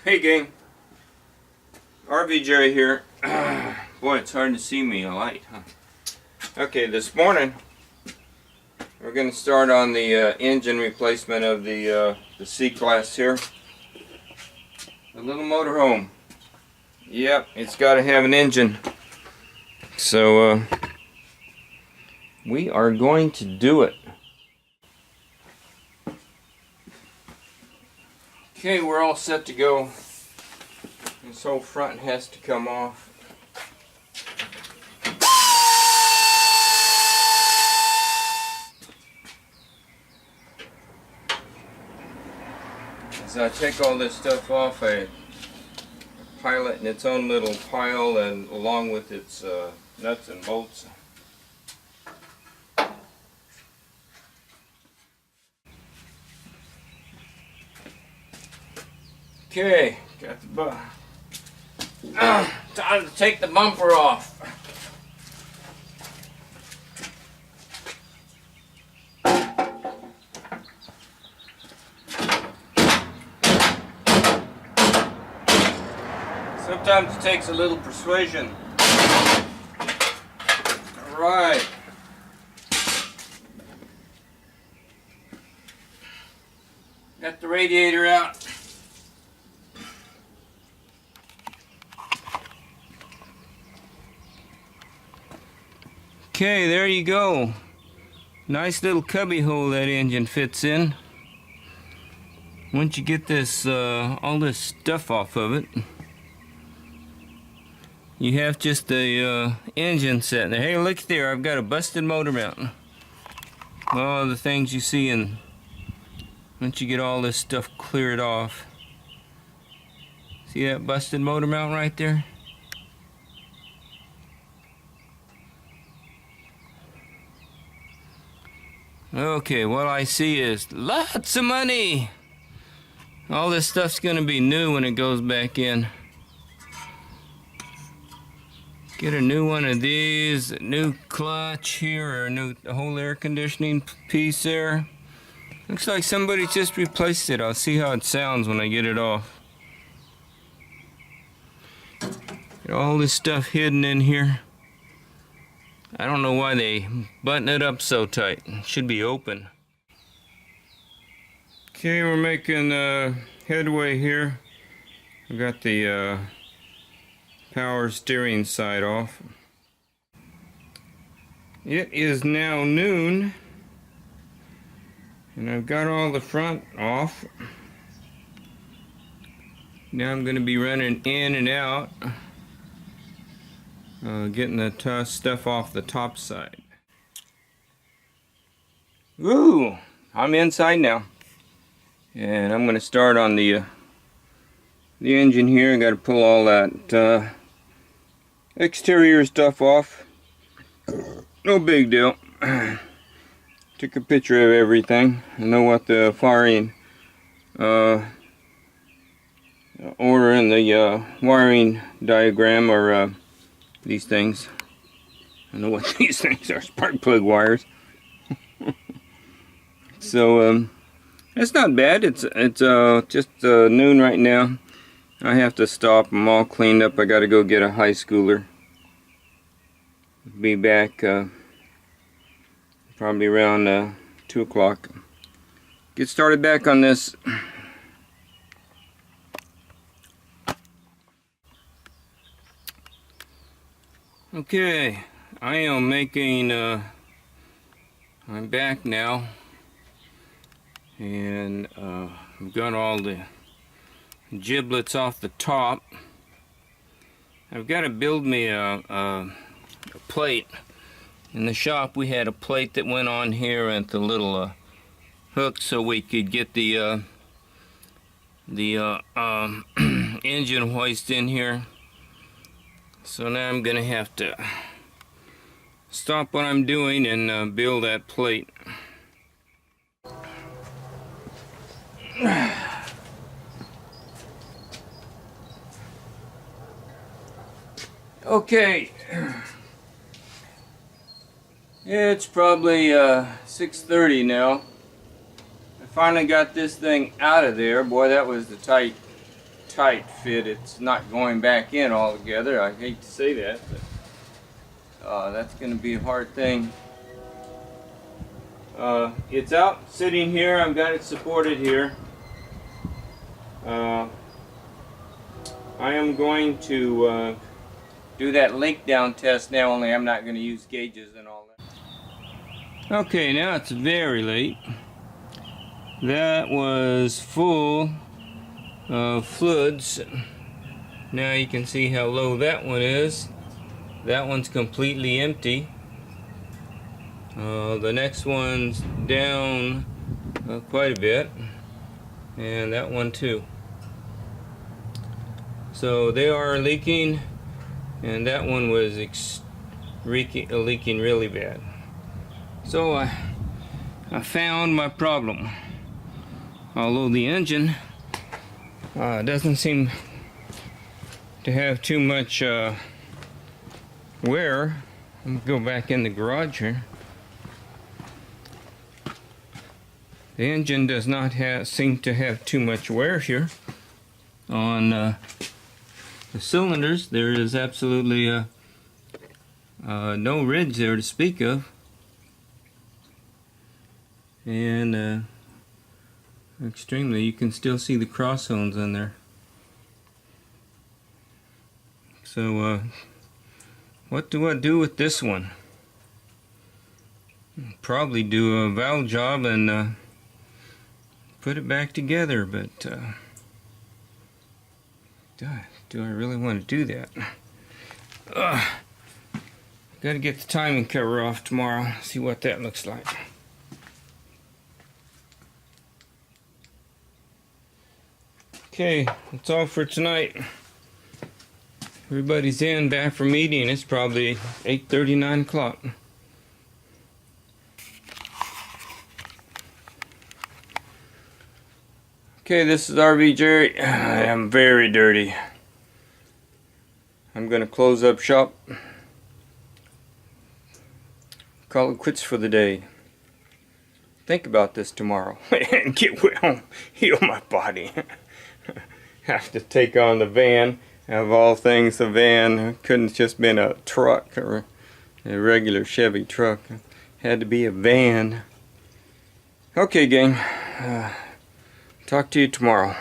Hey gang, RV Jerry here. Boy, it's hard to see me in light, huh? Okay, this morning we're going to start on the engine replacement of the C-Class here. The little motorhome. Yep, it's got to have an engine. So we are going to do it. Okay, we're all set to go. This whole front has to come off. As I take all this stuff off, I pile it in its own little pile, and along with its nuts and bolts. Okay, got the time to take the bumper off. Sometimes it takes a little persuasion. All right. Got the radiator out. Okay, there you go. Nice little cubby hole that engine fits in. Once you get this all this stuff off of it, you have just the engine set there. Hey, look there, I've got a busted motor mount. All the things you see in once you get all this stuff cleared off. See that busted motor mount right there? Okay, what I see is lots of money. All this stuff's gonna be new when it goes back in. Get a new one of these, a new clutch here, or a whole air conditioning piece there. Looks like somebody just replaced it. I'll see how it sounds when I get it off. Get all this stuff hidden in here. I don't know why they button it up so tight. It should be open. Okay, we're making headway here. We got the power steering side off. It is now noon, and I've got all the front off. Now I'm going to be running in and out. Getting the stuff off the top side. Woo! I'm inside now, and I'm going to start on the engine here. I got to pull all that exterior stuff off. No big deal. Took a picture of everything. I know what the firing order in the wiring diagram are. These things. I know what these things are. Spark plug wires. So it's not bad. It's just noon right now. I have to stop. I'm all cleaned up. I got to go get a high schooler. Be back probably around 2 o'clock. Get started back on this. Okay, I am making, I'm back now, and I've got all the giblets off the top. I've got to build me a plate. In the shop we had a plate that went on here at the little hook so we could get the engine hoist in here. So now I'm gonna have to stop what I'm doing and build that plate. Okay, it's probably 6:30 now. I finally got this thing out of there. Boy, that was the tight tight fit. It's not going back in altogether. I hate to say that, but that's going to be a hard thing. It's out sitting here. I've got it supported here. I am going to do that link down test now, only I'm not going to use gauges and all that. Okay, now it's very late. That was full of fluids. Now you can see how low that one is. That one's completely empty. The next one's down quite a bit, and that one too. So they are leaking, and that one was leaking really bad. So I found my problem. Although the engine doesn't seem to have too much wear. I'm gonna go back in the garage here. The engine does not seem to have too much wear here. On the cylinders, there is absolutely no ridge there to speak of. And extremely, you can still see the cross holes in there. So what do I do with this one? Probably do a valve job and put it back together, but do I really want to do that? Got to get the timing cover off tomorrow, see what that looks like. Okay, that's all for tonight. Everybody's back from meeting. It's probably 8:30, 9 o'clock. Okay, this is RV Jerry. I am very dirty. I'm gonna close up shop. Call it quits for the day. Think about this tomorrow and get well, heal my body. Have to take on the van. Of all things, the van couldn't just been a truck or a regular Chevy truck. Had to be a van. Okay, gang. Talk to you tomorrow.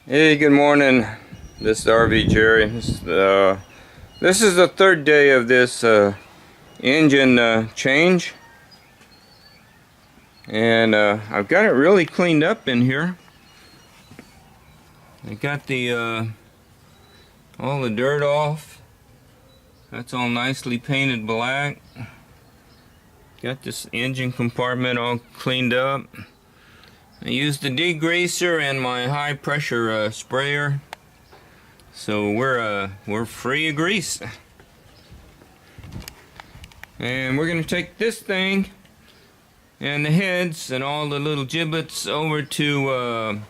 Hey, good morning. This is RV Jerry. This is the third day of this engine change. And I've got it really cleaned up in here. I got the all the dirt off. That's all nicely painted black. Got this engine compartment all cleaned up. I used the degreaser and my high pressure sprayer. So we're free of grease. And we're gonna take this thing and the heads and all the little giblets over to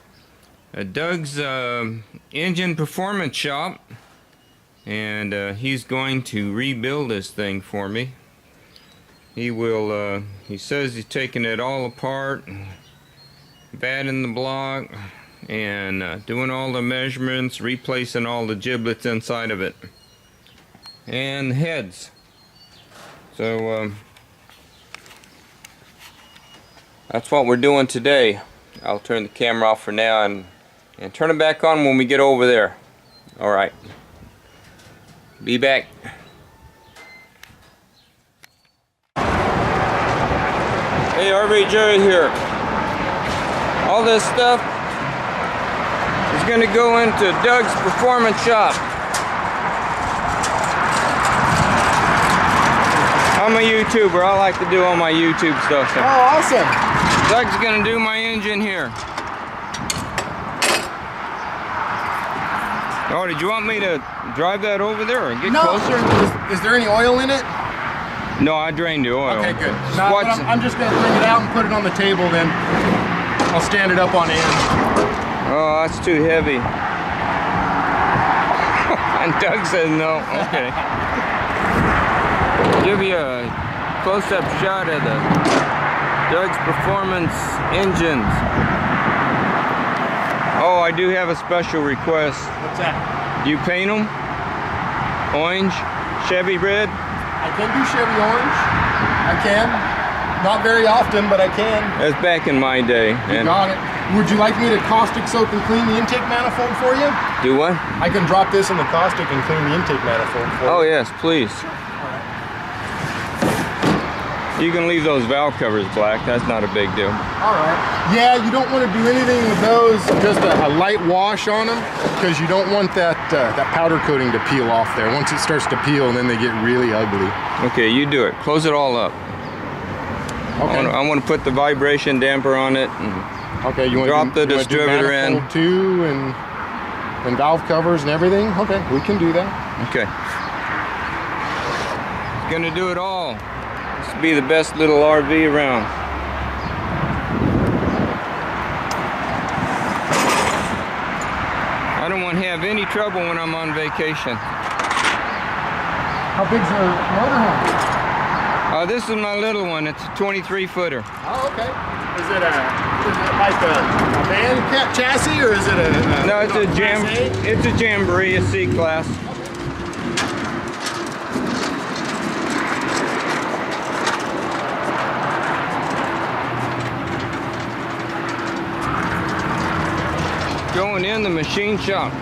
Doug's engine performance shop, and he's going to rebuild this thing for me. He will he says he's taking it all apart, batting the block, and doing all the measurements, replacing all the giblets inside of it and the heads. So that's what we're doing today. I'll turn the camera off for now and turn it back on when we get over there. Alright. Be back. Hey, RV Jerry here. All this stuff is going to go into Doug's performance shop. I'm a YouTuber. I like to do all my YouTube stuff. So. Oh, awesome. Doug's gonna do my engine here. Oh, did you want me to drive that over there or get closer? Is there any oil in it? No, I drained the oil. Okay, good. No, I'm just gonna bring it out and put it on the table, then I'll stand it up on end. Oh, that's too heavy. And Doug said no. Okay. Give you a close-up shot of the Doug's Performance engines. Oh, I do have a special request. What's that? Do you paint them? Orange? Chevy red? I can do Chevy orange. I can. Not very often, but I can. That's back in my day. You got it. Would you like me to caustic soap and clean the intake manifold for you? Do what? I can drop this in the caustic and clean the intake manifold for you. Oh yes, please. You can leave those valve covers black. That's not a big deal. Alright. Yeah, you don't want to do anything with those. Just a light wash on them, because you don't want that powder coating to peel off there. Once it starts to peel, then they get really ugly. Okay, you do it. Close it all up. Okay. I want to put the vibration damper on it. And Okay, you want drop the distributor in. Too, and valve covers and everything. Okay, we can do that. Okay. It's gonna do it all. This will be the best little RV around. I don't want to have any trouble when I'm on vacation. How big's the motorhome? This is my little one. It's a 23-footer. Oh, okay. Is it like a van cat chassis, or is it a No, it's a It's a Jamboree, a C-class. Going in the machine shop.